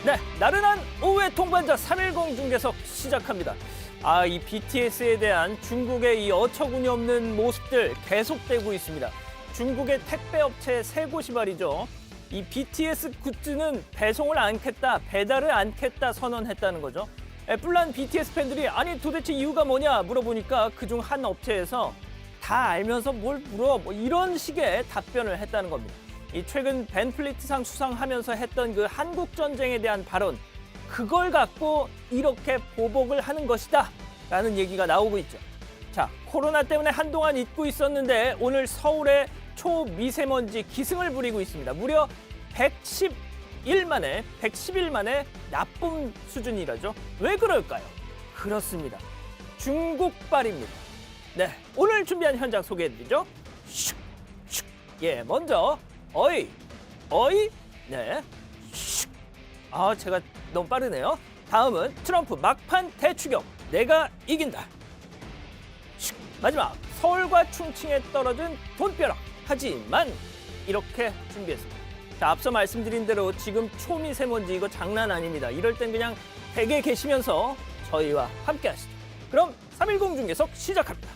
네, 나른한 오후의 동반자 310 중계석 시작합니다. 이 BTS에 대한 중국의 이 어처구니 없는 모습들 계속되고 있습니다. 중국의 택배 업체 세 곳이 말이죠. 이 BTS 굿즈는 배송을 않겠다, 배달을 않겠다 선언했다는 거죠. 뿔난 BTS 팬들이 아니 도대체 이유가 뭐냐 물어보니까 그중 한 업체에서 다 알면서 뭘 물어 뭐 이런 식의 답변을 했다는 겁니다. 이 최근 벤플리트상 수상하면서 했던 그 한국 전쟁에 대한 발언, 그걸 갖고 이렇게 보복을 하는 것이다 라는 얘기가 나오고 있죠. 자, 코로나 때문에 한동안 잊고 있었는데 오늘 서울의 초미세먼지 기승을 부리고 있습니다. 무려 110일 만에 나쁨 수준이라죠. 왜 그럴까요? 그렇습니다. 중국발입니다. 네, 오늘 준비한 현장 소개해드리죠. 슉, 슉. 예, 먼저 어이, 네, 슉. 제가 너무 빠르네요. 다음은 트럼프 막판 대추격, 내가 이긴다. 슉. 마지막 서울과 충칭에 떨어진 돈벼락. 하지만 이렇게 준비했습니다. 자, 앞서 말씀드린 대로 지금 초미세먼지 이거 장난 아닙니다. 이럴 땐 그냥 댁에 계시면서 저희와 함께 하시죠. 그럼 310 중계석 시작합니다.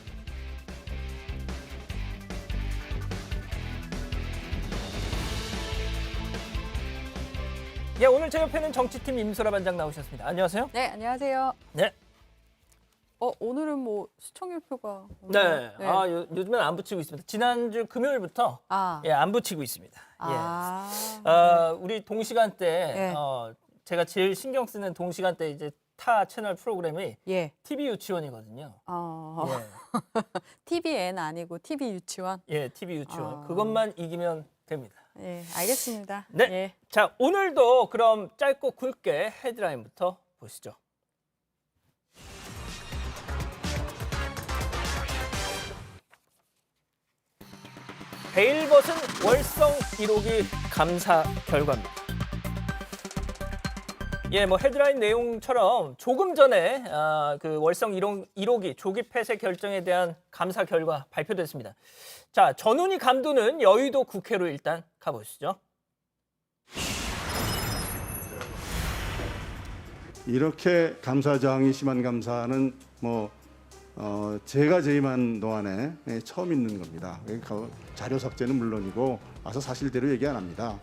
예, 오늘 제 옆에는 정치팀 임소라 반장 나오셨습니다. 안녕하세요. 네, 안녕하세요. 네. 오늘은 뭐 시청률표가 네. 요즘엔 안 붙이고 있습니다. 지난주 금요일부터 안 붙이고 있습니다. 우리 동시간대 네. 제가 제일 신경 쓰는 동시간대 이제 타 채널 프로그램이 TV 유치원이거든요. TVN 아니고 TV 유치원. 예, TV 유치원. 그것만 이기면 됩니다. 예, 알겠습니다. 네. 예. 자, 오늘도 그럼 짧고 굵게 헤드라인부터 보시죠. 베일벗은 월성 1호기 감사 결과입니다. 예, 뭐 헤드라인 내용처럼 조금 전에 그 월성 1호기 조기 폐쇄 결정에 대한 감사 결과 발표됐습니다. 자, 전훈희 감독은 여의도 국회로 일단 가보시죠. 이렇게 감사장이 심한 감사는 제가 재임한 동안에 처음 있는 겁니다. 그러니까 자료 삭제는 물론이고 와서 사실대로 얘기 안 합니다.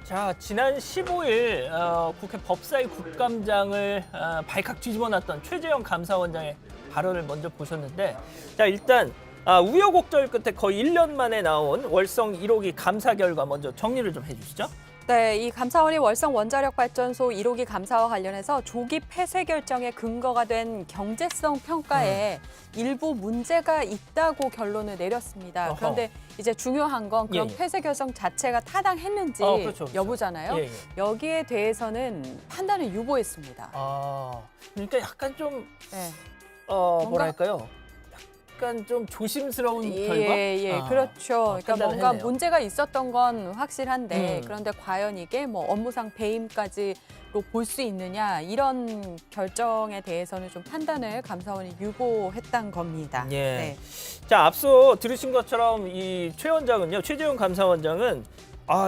자, 지난 15일 국회 법사위 국감장을 발칵 뒤집어놨던 최재형 감사원장의 발언을 먼저 보셨는데, 자, 일단 우여곡절 끝에 거의 1년 만에 나온 월성 1호기 감사 결과 먼저 정리를 좀 해주시죠. 네, 이 감사원이 월성 원자력 발전소 1호기 감사와 관련해서 조기 폐쇄 결정의 근거가 된 경제성 평가에 일부 문제가 있다고 결론을 내렸습니다. 그런데 이제 중요한 건 그런 폐쇄 결정 자체가 타당했는지 그렇죠. 여부잖아요. 여기에 대해서는 판단을 유보했습니다. 그러니까 약간 좀 뭐랄까요? 약간 좀 조심스러운 결과? 그렇죠. 그러니까 뭔가 했네요. 문제가 있었던 건 확실한데 그런데 과연 이게 뭐 업무상 배임까지로 볼 수 있느냐 이런 결정에 대해서는 좀 판단을 감사원이 유보했던 겁니다. 예. 네. 자, 앞서 들으신 것처럼 이 최 원장은요, 최재형 감사원장은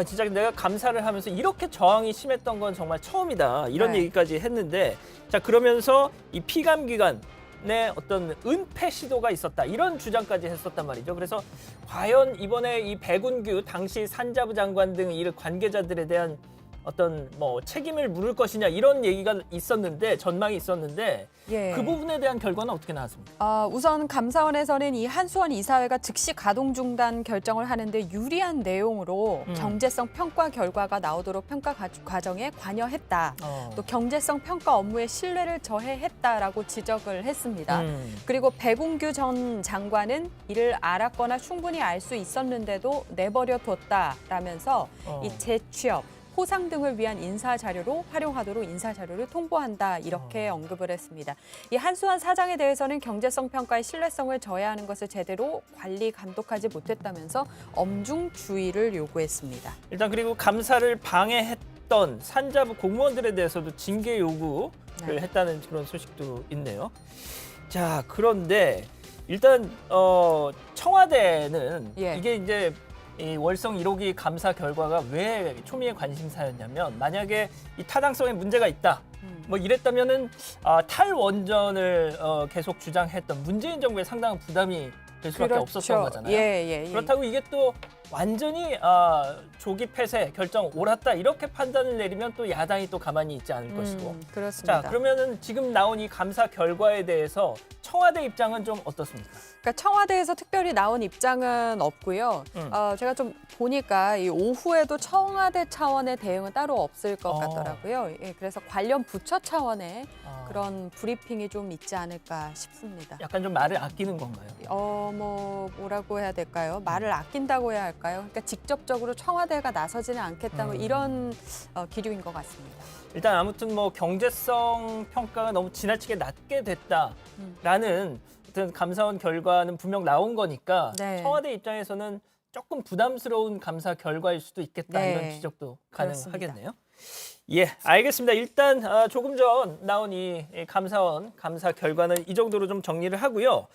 진짜 내가 감사를 하면서 이렇게 저항이 심했던 건 정말 처음이다 이런 얘기까지 했는데, 자, 그러면서 이 피감 기관 의 어떤 은폐 시도가 있었다 이런 주장까지 했었단 말이죠. 그래서 과연 이번에 이 백운규 당시 산자부 장관 등 이 관계자들에 대한 어떤 뭐 책임을 물을 것이냐 이런 얘기가 있었는데, 전망이 있었는데 그 부분에 대한 결과는 어떻게 나왔습니까? 우선 감사원에서는 이 한수원 이사회가 즉시 가동 중단 결정을 하는데 유리한 내용으로 경제성 평가 결과가 나오도록 평가 과정에 관여했다. 또 경제성 평가 업무의 신뢰를 저해했다라고 지적을 했습니다. 그리고 백운규 전 장관은 이를 알았거나 충분히 알 수 있었는데도 내버려 뒀다라면서 이 재취업, 포상 등을 위한 인사 자료로 활용하도록 인사 자료를 통보한다 이렇게 언급을 했습니다. 이 한수환 사장에 대해서는 경제성 평가의 신뢰성을 저해하는 것을 제대로 관리 감독하지 못했다면서 엄중 주의를 요구했습니다. 일단 그리고 감사를 방해했던 산자부 공무원들에 대해서도 징계 요구를 했다는 그런 소식도 있네요. 자, 그런데 일단 청와대는 이게 이제 이 월성 1호기 감사 결과가 왜 초미의 관심사였냐면 만약에 이 타당성에 문제가 있다. 뭐 이랬다면은 탈원전을 계속 주장했던 문재인 정부에 상당한 부담이 될 수밖에 없었던 거잖아요. 예. 그렇다고 이게 또 완전히 조기 폐쇄 결정 옳았다 이렇게 판단을 내리면 또 야당이 또 가만히 있지 않을 것이고. 그렇습니다. 자, 그러면은 지금 나온 이 감사 결과에 대해서 청와대 입장은 좀 어떻습니까? 그러니까 청와대에서 특별히 나온 입장은 없고요. 제가 좀 보니까 이 오후에도 청와대 차원의 대응은 따로 없을 것 같더라고요. 예, 그래서 관련 부처 차원의 그런 브리핑이 좀 있지 않을까 싶습니다. 약간 좀 말을 아끼는 건가요? 뭐라고 해야 될까요? 말을 아낀다고 해야 할까요? 그러니까 직접적으로 청와대가 나서지는 않겠다 뭐 이런 기류인 것 같습니다. 일단 아무튼 뭐 경제성 평가가 너무 지나치게 낮게 됐다라는 어떤 감사원 결과는 분명 나온 거니까 네. 청와대 입장에서는 조금 부담스러운 감사 결과일 수도 있겠다 네. 이런 지적도 가능하겠네요. 그렇습니다. 예, 알겠습니다. 일단 조금 전 나온 이 감사원 감사 결과는 이 정도로 좀 정리를 하고요.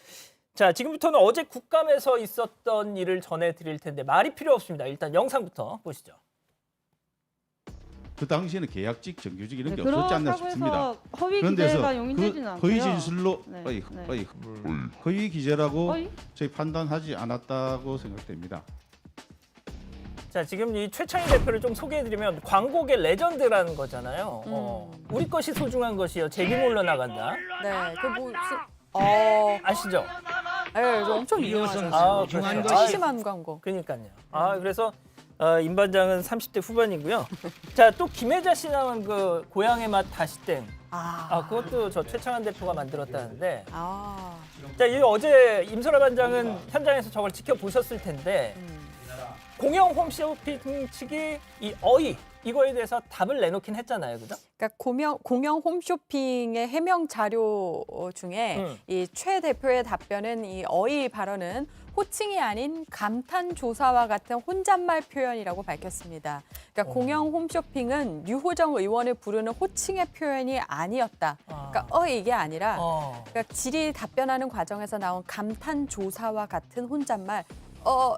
자, 지금부터는 어제 국감에서 있었던 일을 전해드릴 텐데 말이 필요 없습니다. 일단 영상부터 보시죠. 그 당시에는 계약직, 정규직 이런 게 네, 없었지 않나 그렇다고 싶습니다. 해서 허위 그런데서 기재가 용인되지는 않고요. 허위 진술로 네, 허위, 허위 기재라고 허위? 저희 판단하지 않았다고 생각됩니다. 자, 지금 이 최창희 대표를 좀 소개해드리면 광고계 레전드라는 거잖아요. 우리 것이 소중한 것이요. 제비 몰러 나간다. 네, 그 무슨 아시죠? 네, 엄청 유명하죠. 그렇죠. 심심한 광고. 그러니까요. 그래서 임 반장은 30대 후반이고요. 자, 또 김혜자 씨 나온 그 고향의 맛 다시땡. 그것도 저 최창한 대표가 만들었다는데. 자, 이 어제 임설아 반장은 현장에서 저걸 지켜보셨을 텐데 공영 홈쇼핑 측이 이 어이 이거에 대해서 답을 내놓긴 했잖아요, 그죠? 그러니까 공영 홈쇼핑의 해명 자료 중에 이 최 대표의 답변은 이 어이 발언은 호칭이 아닌 감탄 조사와 같은 혼잣말 표현이라고 밝혔습니다. 그러니까 공영 홈쇼핑은 유호정 의원을 부르는 호칭의 표현이 아니었다. 그러니까 이게 아니라 그러니까 질의 답변하는 과정에서 나온 감탄 조사와 같은 혼잣말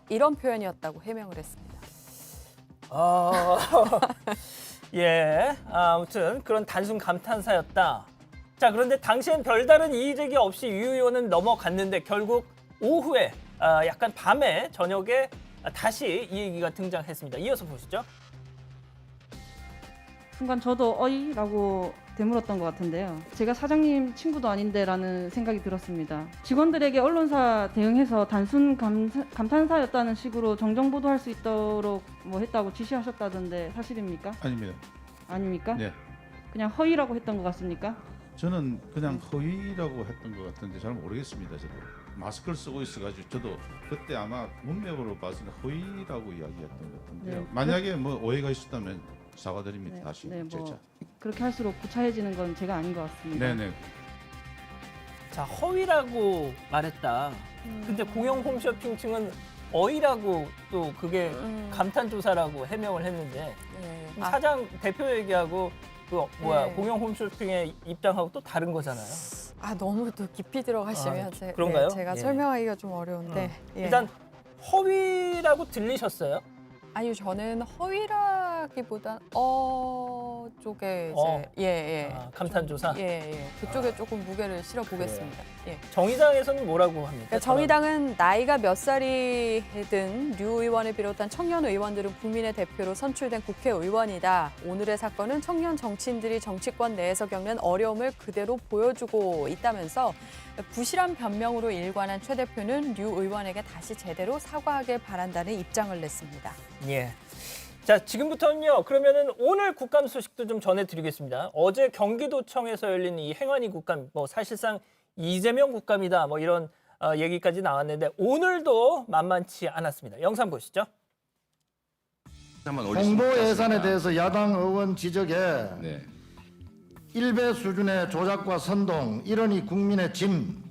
이런 표현이었다고 해명을 했습니다. 예, 아무튼 그런 단순 감탄사였다. 자, 그런데 당시엔 별다른 이의제기 없이 유 의원은 넘어갔는데 결국 오후에 약간 밤에 저녁에 다시 이 얘기가 등장했습니다. 이어서 보시죠. 순간 저도 어이라고 되물었던 것 같은데요. 제가 사장님 친구도 아닌데라는 생각이 들었습니다. 직원들에게 언론사 대응해서 단순 감탄사였다는 식으로 정정 보도할 수 있도록 뭐 했다고 지시하셨다던데 사실입니까? 아닙니다. 아닙니까? 네, 그냥 허위라고 했던 것 같습니까? 저는 그냥 허위라고 했던 것 같은데 잘 모르겠습니다. 저도 마스크를 쓰고 있어가지고 저도 그때 아마 문맥으로 봤을 때 허위라고 이야기했던 것 같은데요. 네. 만약에 뭐 오해가 있었다면 사과드립니다. 네, 다시 네, 뭐 재차. 그렇게 할수록 구차해지는 건 제가 아닌 것 같습니다. 네네. 자, 허위라고 말했다. 근데 공영 홈쇼핑 측은 어이라고 또 그게 감탄 조사라고 해명을 했는데 네. 사장 대표 얘기하고 네. 공영 홈쇼핑의 입장하고 또 다른 거잖아요. 너무 또 깊이 들어가시면 그런가요? 제가 예. 설명하기가 좀 어려운데 예. 일단 허위라고 들리셨어요? 아니요, 저는 허위라기보단 쪽에 이제 감탄 조사. 그쪽에 조금 무게를 실어 보겠습니다. 예. 정의당에서는 뭐라고 합니까? 그러니까 정의당은 나이가 몇 살이든 류 의원을 비롯한 청년 의원들은 국민의 대표로 선출된 국회의원이다. 오늘의 사건은 청년 정치인들이 정치권 내에서 겪는 어려움을 그대로 보여주고 있다면서 부실한 변명으로 일관한 최 대표는 류 의원에게 다시 제대로 사과하길 바란다는 입장을 냈습니다. 예. 자, 지금부터는요. 그러면은 오늘 국감 소식도 좀 전해드리겠습니다. 어제 경기도청에서 열린 이 행안위 국감, 뭐 사실상 이재명 국감이다, 뭐 이런 얘기까지 나왔는데 오늘도 만만치 않았습니다. 영상 보시죠. 홍보 예산에 대해서 야당 의원 지적에 네. 일배 수준의 조작과 선동, 이러니 국민의 짐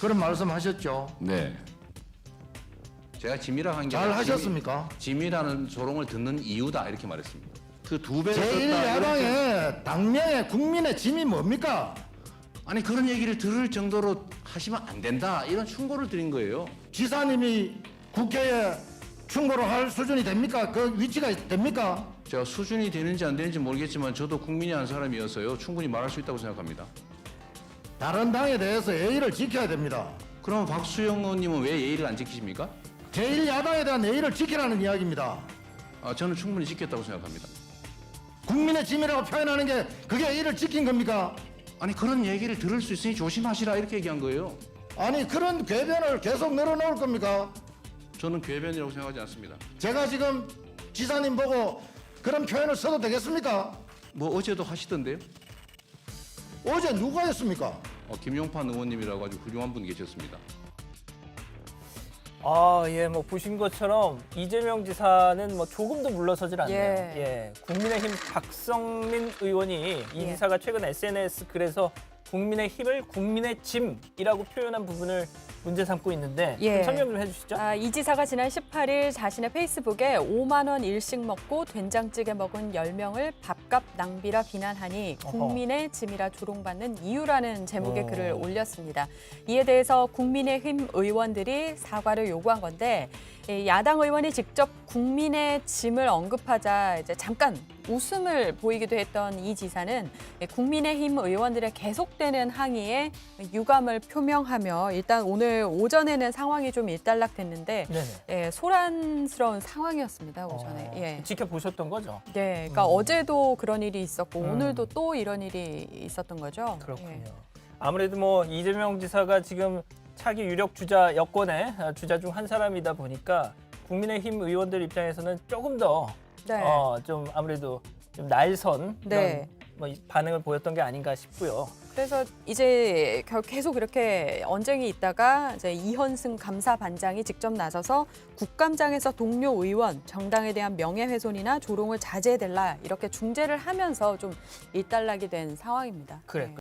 그런 말씀하셨죠. 네. 제가 짐이라 한 게 잘 하셨습니까? 짐이라는 조롱을 듣는 이유다 이렇게 말했습니다. 그 두 배 제1야당의 당명의 국민의 짐이 뭡니까? 아니 그런 얘기를 들을 정도로 하시면 안 된다 이런 충고를 드린 거예요. 지사님이 국회에 충고를 할 수준이 됩니까? 그 위치가 됩니까? 제가 수준이 되는지 안 되는지 모르겠지만 저도 국민이 한 사람이어서요. 충분히 말할 수 있다고 생각합니다. 다른 당에 대해서 예의를 지켜야 됩니다. 그럼 박수영 의원님은 왜 예의를 안 지키십니까? 제1야당에 대한 예의를 지키라는 이야기입니다. 저는 충분히 지켰다고 생각합니다. 국민의 짐이라고 표현하는 게 그게 예의를 지킨 겁니까? 아니 그런 얘기를 들을 수 있으니 조심하시라 이렇게 얘기한 거예요. 아니 그런 궤변을 계속 늘어놓을 겁니까? 저는 궤변이라고 생각하지 않습니다. 제가 지금 지사님 보고 그런 표현을 써도 되겠습니까? 뭐 어제도 하시던데요. 어제 누가 했습니까? 김용판 의원님이라고 아주 훌륭한 분 계셨습니다. 예, 뭐 보신 것처럼 이재명 지사는 뭐 조금도 물러서질 않네요. 예. 국민의힘 박성민 의원이 이 예. 지사가 최근 SNS 글에서 국민의힘을 국민의 짐이라고 표현한 부분을 문제 삼고 있는데 예. 좀 설명 좀 해주시죠. 이 지사가 지난 18일 자신의 페이스북에 5만 원 일식 먹고 된장찌개 먹은 10명을 밥값 낭비라 비난하니 어허. 국민의 짐이라 조롱받는 이유라는 제목의 오. 글을 올렸습니다. 이에 대해서 국민의힘 의원들이 사과를 요구한 건데 이 야당 의원이 직접 국민의 짐을 언급하자 이제 잠깐 웃음을 보이기도 했던 이 지사는 국민의힘 의원들의 계속되는 항의에 유감을 표명하며 일단 오늘 오전에는 상황이 좀 일단락됐는데 네네. 소란스러운 상황이었습니다, 오전에. 예. 지켜보셨던 거죠? 네, 그러니까 어제도 그런 일이 있었고 음. 오늘도 또 이런 일이 있었던 거죠. 그렇군요. 예. 아무래도 뭐 이재명 지사가 지금 차기 유력 주자 여권의 주자 중 한 사람이다 보니까 국민의힘 의원들 입장에서는 조금 더 네. 좀 아무래도 좀 날선 네. 이런 뭐 반응을 보였던 게 아닌가 싶고요. 그래서 이제 계속 이렇게 언쟁이 있다가 이제 이현승 감사반장이 직접 나서서 국감장에서 동료 의원 정당에 대한 명예훼손이나 조롱을 자제해달라 이렇게 중재를 하면서 좀 일단락이 된 상황입니다. 그래. 네.